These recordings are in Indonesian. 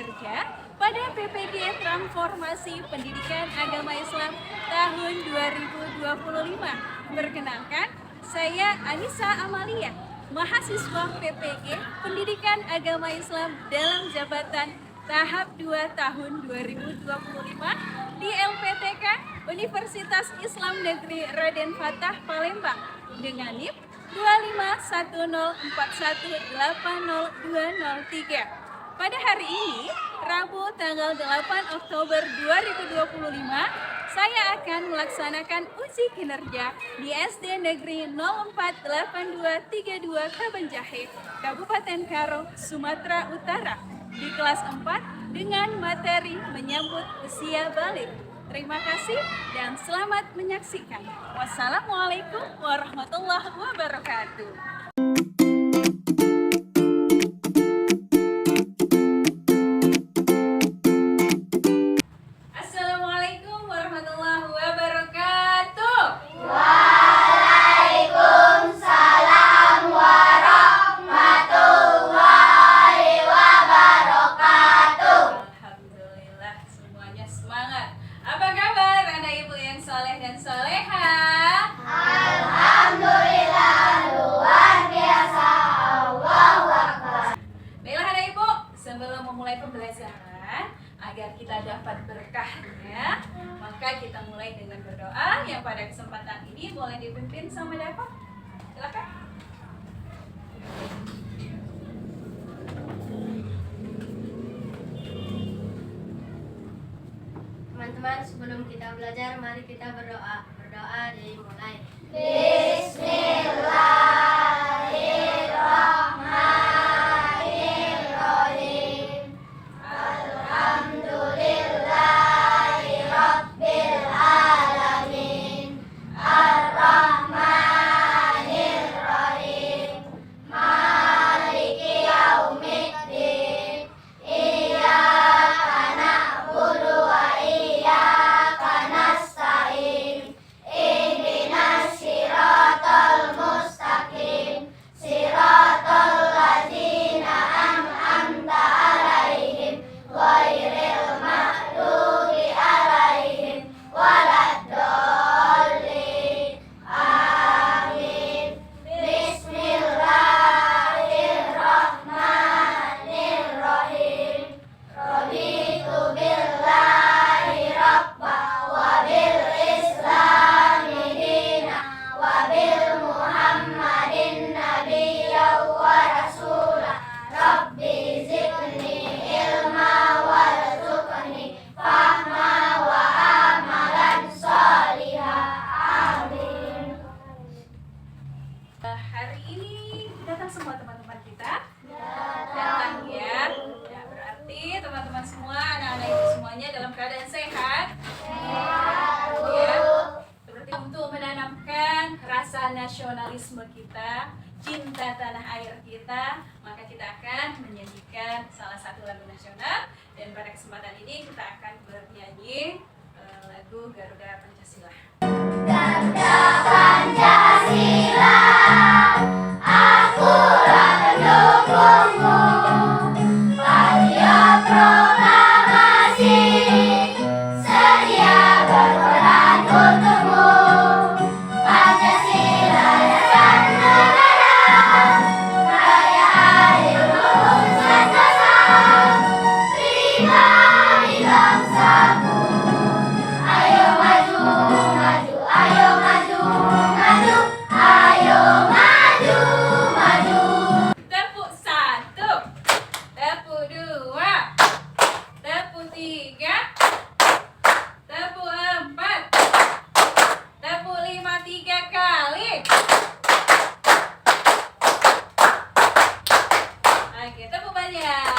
kinerja pada PPG Transformasi Pendidikan Agama Islam tahun 2025. Perkenalkan, saya Anissa Amalia, mahasiswa PPG Pendidikan Agama Islam dalam jabatan tahap 2 tahun 2025 di LPTK Universitas Islam Negeri Raden Fatah Palembang dengan NIP 25141802003. Pada hari ini, Rabu tanggal 8 Oktober 2025, saya akan melaksanakan uji kinerja di SD Negeri 048232 Kabanjahe, Kabupaten Karo, Sumatera Utara di kelas 4 dengan materi menyambut usia balik. Terima kasih dan selamat menyaksikan. Wassalamualaikum warahmatullahi wabarakatuh. Assalamualaikum warahmatullahi wabarakatuh. Waalaikumsalam warahmatullahi wabarakatuh. Alhamdulillah, semuanya semangat. Apa kabar anak ibu yang soleh dan soleha? Alhamdulillah, luar biasa. Allahu Akbar. Baiklah anak ibu, sebelum memulai pembelajaran agar kita dapat berkahnya, maka kita mulai dengan berdoa yang pada kesempatan ini boleh dipimpin sama Dafa. Silakan. Teman-teman, sebelum kita belajar, mari kita berdoa. Berdoa dimulai. Bismillahirrahmanirrahim. Alhamdulillahi rabbil alamin. Ar-Rahmanir-Rahim. Maliki yaumiddin. Iyyaka na'budu wa iyyaka nasta'in. Ihdinas siratal mustaqim. Siratal ladzina an'amta 'alaihim ghairil maghdubi 'alaihim waladdallin. Amin. Bismillahirrahmanirrahim. Raditu billahi rabba wa bil islami dina wa bil muhammadin nabiyya wa rasula. Rabbi zidni ilma warzuqni fahma wa amalan salihah. Amin. Hari ini datang semua teman-teman kita. Datang ya. Ya, berarti teman-teman semua, anak-anak ibu semuanya dalam keadaan sehat. Ya. Seperti untuk menanamkan rasa nasionalisme kita, cinta tanah air kita, maka kita akan menyanyikan salah satu lagu nasional, dan pada kesempatan ini kita akan bernyanyi lagu Garuda Pancasila. Garuda Pancasila, akulah pendukungmu. Patriot proklamasi, sedia berperan untukmu. Pancasila dasar negara, kaya adil memutuskan asa. Pribadi bangsaku, ayo maju, maju, ayo maju, maju, ayo maju, maju. Tepuk 1, tepuk 2, tepuk 3, tepuk 4, tepuk 5 3 kali. Oke, tepuk banyak.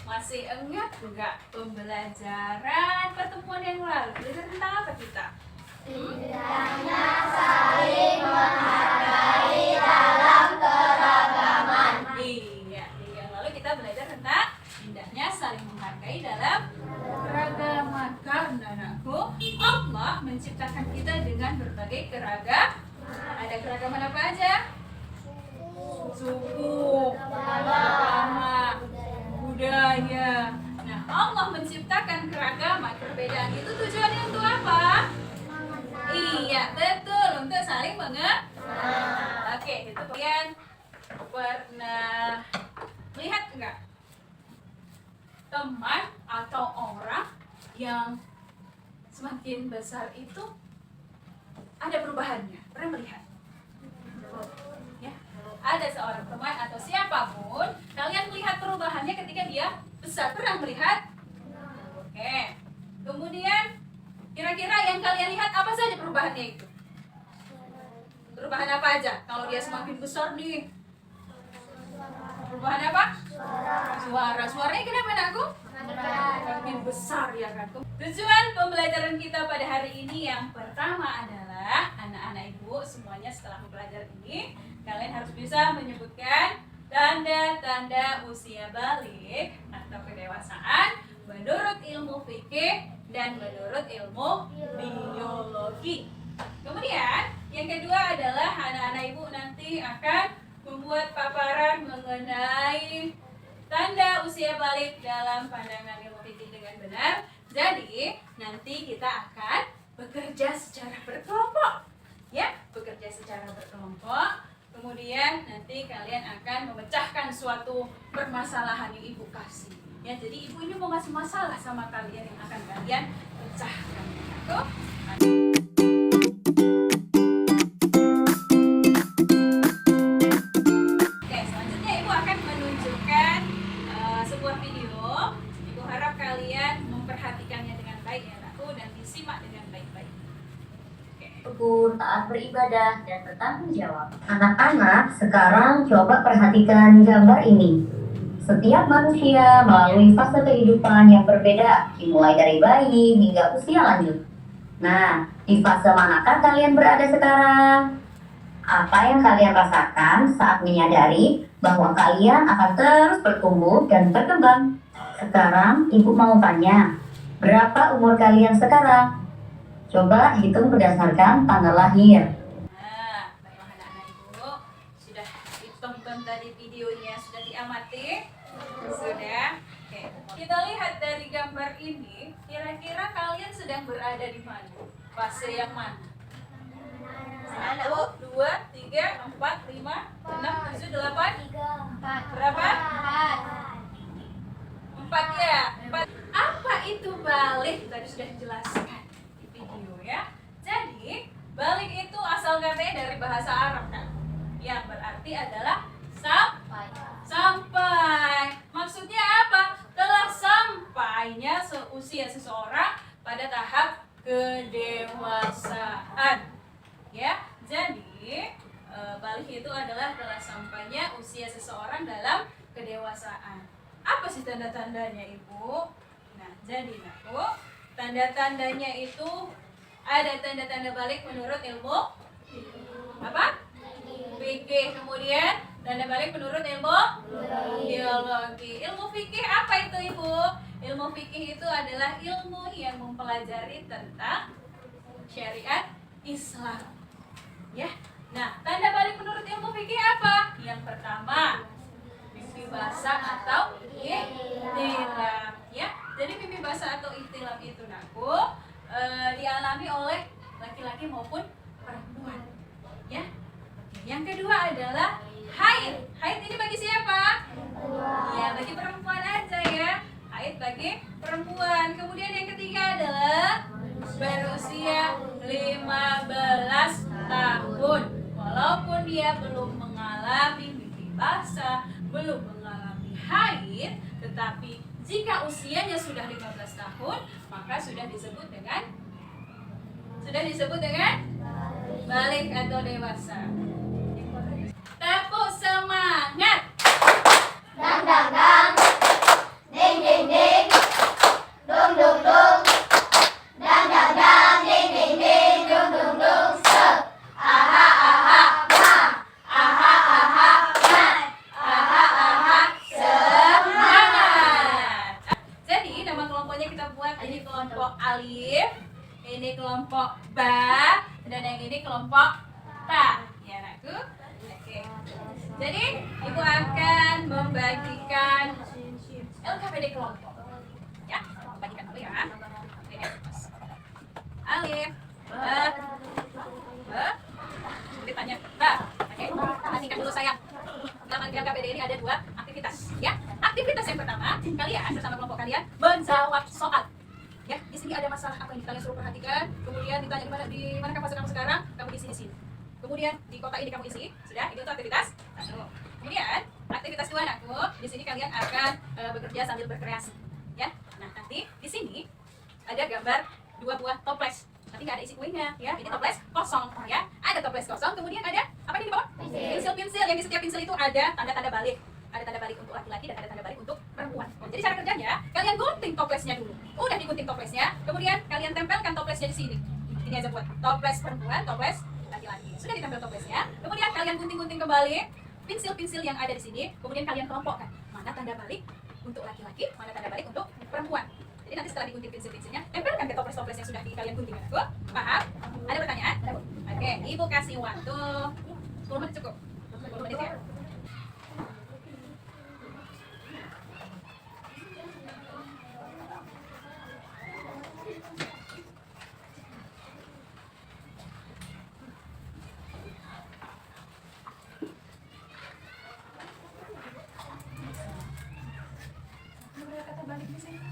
Masih ingat enggak pembelajaran pertemuan yang lalu? Belajar tentang apa kita? Indahnya saling menghargai dalam keragaman. Iya, yang lalu kita belajar tentang indahnya saling menghargai dalam keragaman. Karena anakku, Allah menciptakan kita dengan berbagai keragaman. Ada keragaman apa aja? Suku, agama, Iya. Nah, Allah menciptakan keragaman, perbedaan itu tujuannya untuk apa? Iya, betul, untuk saling mengenal. Oke, itu kalian pernah lihat enggak teman atau orang yang semakin besar itu ada perubahannya? Pernah melihat? Ya, ada seorang teman atau siapapun, kalian melihat perubahannya ketika dia besar. Pernah melihat? Oke. Kemudian kira-kira yang kalian lihat apa saja perubahannya itu? Perubahan apa aja? Kalau dia semakin besar nih, perubahan apa? Suara. Suaranya kenapa anakku? Semakin besar ya kan. Tujuan pembelajaran kita pada hari ini yang pertama adalah anak-anak ibu semuanya setelah belajar ini kalian harus bisa menyebutkan tanda-tanda usia balik atau kedewasaan menurut ilmu fikih dan menurut ilmu biologi. Kemudian yang kedua adalah anak-anak ibu nanti akan membuat paparan mengenai tanda usia balik dalam pandangan ilmu fikih dengan benar. Jadi nanti kita akan bekerja secara berkelompok, ya, bekerja secara berkelompok. Kemudian nanti kalian akan memecahkan suatu permasalahan yang ibu kasih. Ya, jadi ibu ini mau ngasih masalah sama kalian yang akan kalian pecahkan. Tuh. Oke, selanjutnya ibu akan menunjukkan sebuah video. Ibu harap kalian memperhatikannya dengan baik ya, anakku, dan disimak dengan baik-baik. Rukun, taat beribadah, dan bertanggung jawab. Anak-anak, sekarang coba perhatikan gambar ini. Setiap manusia melalui fase kehidupan yang berbeda, dimulai dari bayi hingga usia lanjut. Nah, di fase manakah kalian berada sekarang? Apa yang kalian rasakan saat menyadari bahwa kalian akan terus bertumbuh dan berkembang? Sekarang, ibu mau tanya, berapa umur kalian sekarang? Coba hitung berdasarkan tanggal lahir. Nah, baiklah anak-anak ibu, sudah ditonton tadi videonya, sudah diamati? Sudah? Oke, kita lihat dari gambar ini, kira-kira kalian sedang berada di mana? Fase yang mana? 1, 2, 3, 4, 5, 6, 7, 8? Berapa? 4 ya? 4. Apa itu balik? Tadi sudah dijelaskan di video ya. Jadi, balik itu asal katanya dari bahasa Arab kan? Yang berarti adalah sampai. Maksudnya apa? Telah sampainya usia seseorang pada tahap kedewasaan. Ya, jadi balik itu adalah telah sampainya usia seseorang dalam kedewasaan. Apa sih tanda-tandanya ibu? Nah, jadi aku tanda-tandanya itu ada tanda-tanda balik menurut ilmu apa? Fikih. Kemudian tanda balik menurut ilmu biologi. Ilmu fikih apa itu ibu? Ilmu fikih itu adalah ilmu yang mempelajari tentang syariat Islam. Ya. Nah, tanda balik menurut ilmu fikih apa? Yang pertama, mimpi basah atau ihtilam. Ya. Jadi mimpi basah atau ihtilam itu dialami oleh laki-laki maupun perempuan. Ya. Yang kedua adalah haid. Haid ini bagi siapa? Ya, bagi perempuan aja ya. Haid bagi perempuan. Kemudian yang ketiga adalah berusia 15 tahun. Walaupun dia belum mengalami mimpi basah, belum mengalami haid, tetapi jika usianya sudah 15 tahun, maka sudah disebut dengan balik atau dewasa. Tepuk semangat. Dang dang dang, ding ding ding, dung dung dung, dang dang dang, ding ding ding, dung dung dung, se, aha aha ma, aha aha ma, aha aha Semangat. Jadi nama kelompoknya kita buat, ini kelompok alif, ini kelompok ba, dan yang ini kelompok ta. Ya anakku. Oke. Jadi ibu akan membagikan LKPD kelompok. Ya, bagikan dulu ya. Oke, alif, ditanya. Oke, perhatikan dulu sayang. Dalam LKPD ini ada 2 aktivitas. Ya, aktivitas yang pertama, kalian bersama kelompok kalian menjawab soal. Ya, di sini ada masalah apa yang kalian suruh perhatikan. Kemudian ditanya di mana fase kamu sekarang, kamu isi di sini. Kemudian di kota ini kamu isi. Sudah, itu aktivitas 1. Kemudian aktivitas 2 anakku, di sini kalian akan bekerja sambil berkreasi. Ya, nah nanti di sini ada gambar 2 buah toples. Nanti nggak ada isi kuenya, ya. Ini toples kosong, ya. Ada toples kosong. Kemudian ada apa ini di bawah? Pensil-pensil. Yang di setiap pensil itu ada tanda-tanda balik. Ada tanda balik untuk laki-laki dan ada tanda balik untuk perempuan. Jadi cara kerjanya, kalian gunting toplesnya dulu. Udah digunting toplesnya, kemudian kalian tempelkan toplesnya di sini. Ini aja buat toples perempuan, toples laki-laki. Sudah ditempel toplesnya, kemudian kalian gunting-gunting kembali pensil-pensil yang ada di sini. Kemudian kalian kelompokkan mana tanda balik untuk laki-laki, mana tanda balik untuk perempuan. Jadi nanti setelah digunting pensil-pensilnya, tempelkan ke toples-toples yang sudah kalian gunting. Paham? Ada pertanyaan? Oke, ibu kasih waktu 10 menit cukup. 10 menit ya. Kata balik di sini.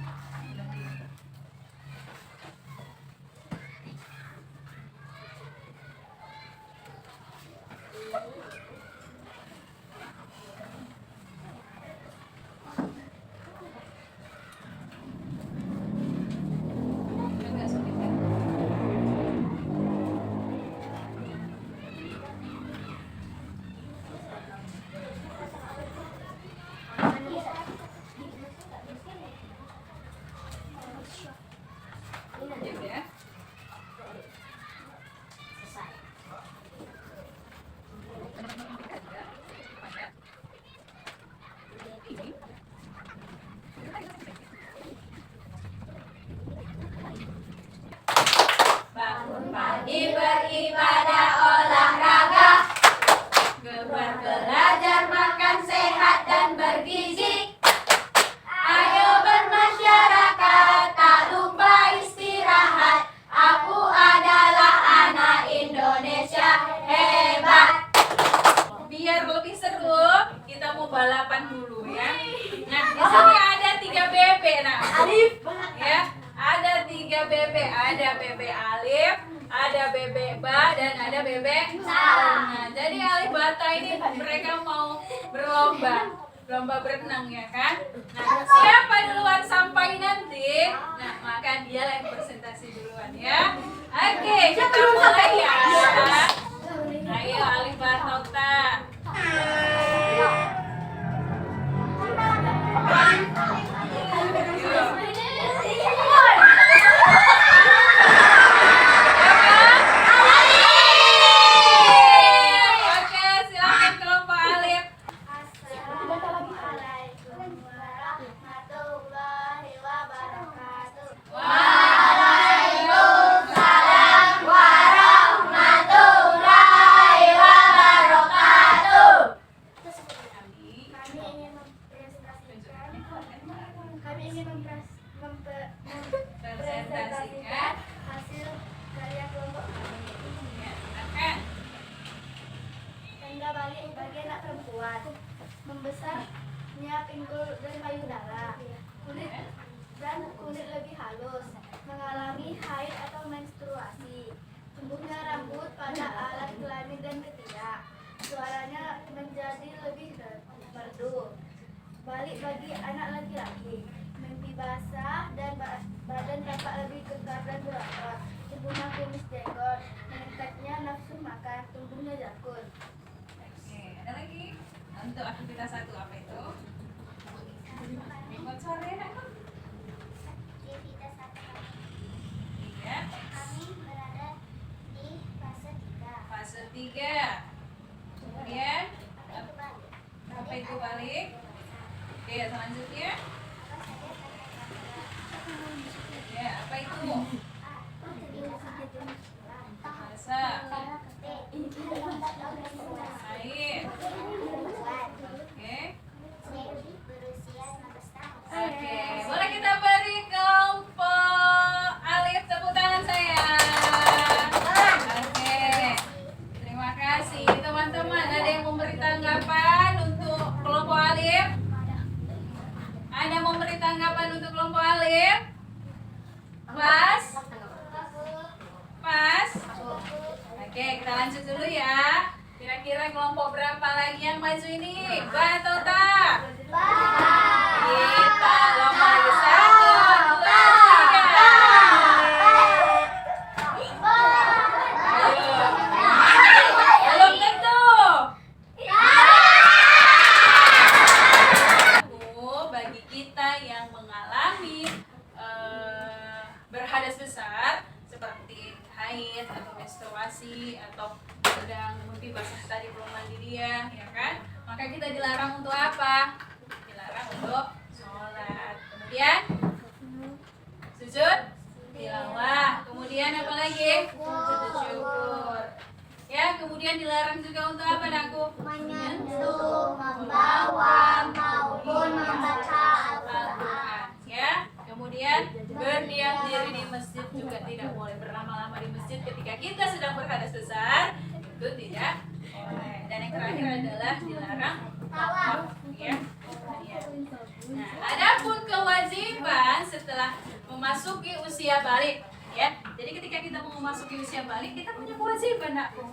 Agak sulit ya. Ya udah. Bangun pagi beribadah olahraga, gemar belajar makan sehat dan bergizi. Ayo bermasyarakat, tak lupa istirahat. Aku adalah anak Indonesia hebat. Biar lebih seru, kita mau balapan dulu ya. Nah, di sini ada 3 bebek. Nah, Alif, ya, ada 3 bebek. Ada bebek Alif, ada bebek Ba, dan ada bebek Sa. Nah, jadi Alif Bata ini mereka mau lomba berenang ya kan. Nah, siapa duluan sampai nanti, nah maka dia yang presentasi duluan ya. Oke, kita mulai ya. Ayo Alif Bartota. Oke, silakan kelompok Alif. Assalamualaikum warahmatullahi wabarakatuh. Waalaikumsalam warahmatullahi wabarakatuh. Kami ingin mempresentasikan hasil karya kelompok kami. Tanda balik bagi anak perempuan. Membesarnya pinggul dan payudara. Kulit lebih halus. Mengalami haid atau menstruasi. Tumbuhnya rambut pada alat kelamin dan ketiak. Suaranya menjadi lebih merdu. Balik bagi anak laki-laki. Mimpi basah dan badan tampak lebih kekar dan berotot. Tubuhnya kumis jenggot. Meningkatnya nafsu makan. Tumbuhnya jakun. Oke, ada lagi untuk aktivitas 1 apa itu? Minggu sore aku. Aktivitas satu Ya, kami berada di fase 3. fase 3. Kemudian apa itu balik? Oke, selanjutnya. Ya, apa itu? Bahasa. Air. Oke. Berusia 15 tahun. Mas? Mas? Oke, kita lanjut dulu ya. Kira-kira kelompok berapa lagi yang maju ini? Ba atau tak? Kita lomba lagi 1, 2, 3. Belum tentu. Bagi kita yang mengalami berhadas besar seperti haid atau menstruasi atau sedang mimpi basah tadi belum mandi dia, ya kan? Maka kita dilarang untuk apa? Dilarang untuk sholat. Kemudian sujud tilawah. Kemudian apa lagi? Sujud syukur. Ya, kemudian dilarang juga untuk apa, Nakku? Menyentuh, membawa, maupun membaca Al-Quran. Ya, kemudian berdiam diri di masjid juga tidak boleh, berlama-lama di masjid ketika kita sedang berhadas besar itu tidak boleh. Dan yang terakhir adalah dilarang tawaf, ya. Nah, adapun kewajiban setelah memasuki usia balik, ya. Jadi ketika kita mau memasuki usia balik, kita punya kewajiban, Nakku.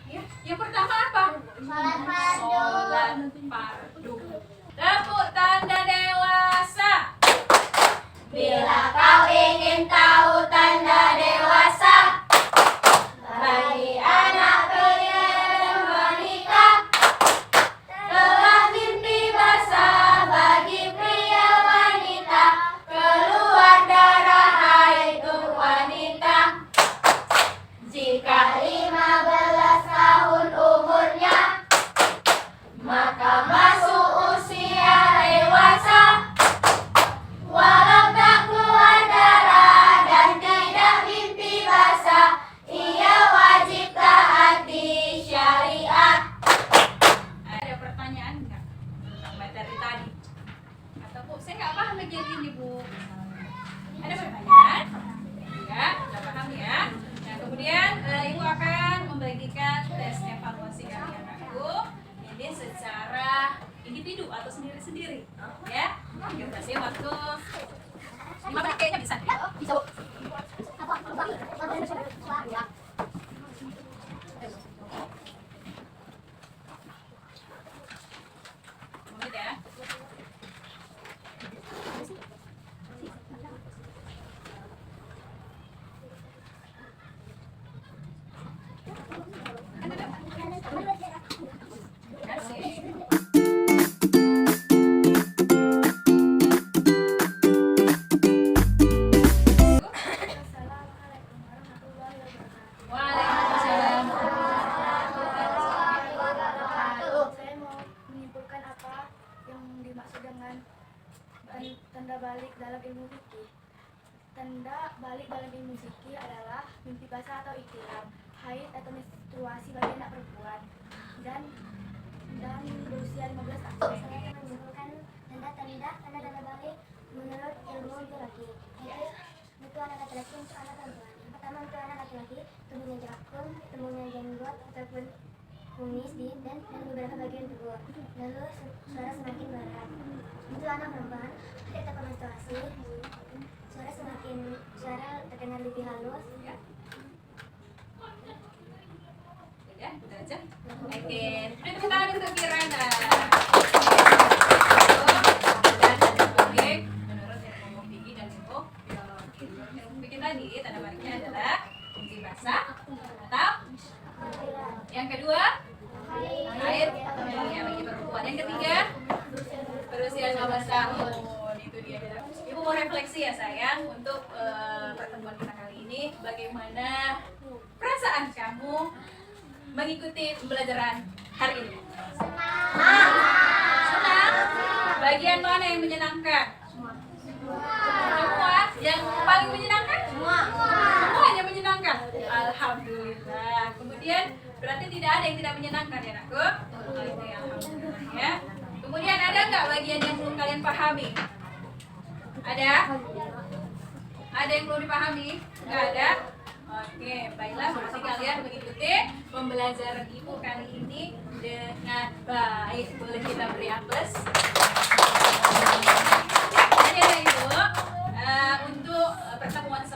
Ya, yang pertama apa? Sholat fardu. Sholat fardu. Tepuk tanda dewasa. Bila kau ingin tahu tanda dewasa, bagi anak pria dan wanita, telah mimpi basah bagi pria wanita, keluar darah haid untuk wanita. Jika 15 tahun umurnya, maka masuk usia dewasa. Walau tak keluar darah dan tidak mimpi basah, ia wajib taati syariat. Ada pertanyaan nggak tentang materi tadi? Atau Bu, saya nggak paham bagian ini, Bu. Ada pertanyaan? Ya, udah paham ya. Nah, kemudian Ibu akan membagikan tes evaluasi kalian, Aku. Ini secara individu atau sendiri-sendiri, ya. Kita kasih waktu 5 menit kayaknya bisa. Bisa, Bu. Menit ya. Kasih. Assalamualaikum warahmatullahi wabarakatuh. Waalaikumsalam. Saya mau menyimpulkan apa yang dimaksud dengan tanda balik dalam ilmu fikih. Tanda balik dalam ilmu fikih adalah mimpi basah atau ihtilam, haid atau menstruasi bagi anak perempuan, dan berusia 15 tahun. Saya akan menyimpulkan tanda balik menurut ilmu biologi, yaitu bentuk anak laki-laki untuk anak perempuan. Yang pertama, untuk anak laki-laki, tubuhnya jangkung, tubuhnya jenggot ataupun kumis dan beberapa bagian tubuh. Lalu suara semakin berat. Untuk anak perempuan, ketika menstruasi, suara terdengar lebih halus. Ya, itu aja. Oke, beri tepuk tangan untuk Kirana. Dan publik menurut ilmu fikih dan ilmu biologi. Ilmu fikih tadi tanda baliknya adalah mimpi basah atau yang kedua haid ya bagi perempuan. Yang ketiga berusia 15 tahun. Itu dia. Ibu mau refleksi ya sayang untuk pertemuan kita kali ini. Bagaimana perasaan kamu mengikuti pembelajaran hari ini? Senang? Bagian mana yang menyenangkan? Semua? Yang paling menyenangkan? Semuanya menyenangkan? Alhamdulillah. Kemudian berarti tidak ada yang tidak menyenangkan ya, Nakku? Oke, alhamdulillah ya. Kemudian ada nggak bagian yang belum kalian pahami? Ada? Ada yang belum dipahami? Nggak ada? Oke, baiklah, berarti kalian mengikuti pembelajaran Ibu kali ini dengan baik. Boleh kita beri aplaus? Jadi Ibu, untuk pertemuan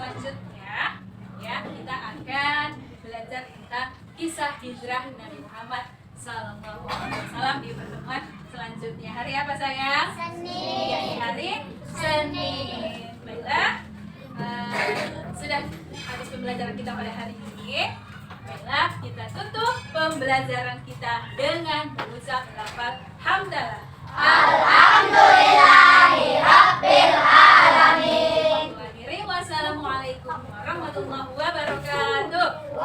Senin. Baiklah, sudah habis pembelajaran kita pada hari ini. Baiklah, kita tutup pembelajaran kita dengan mengucap lafaz hamdalah. Alhamdulillahirabbil alamin. Wassalamualaikum warahmatullahi wabarakatuh.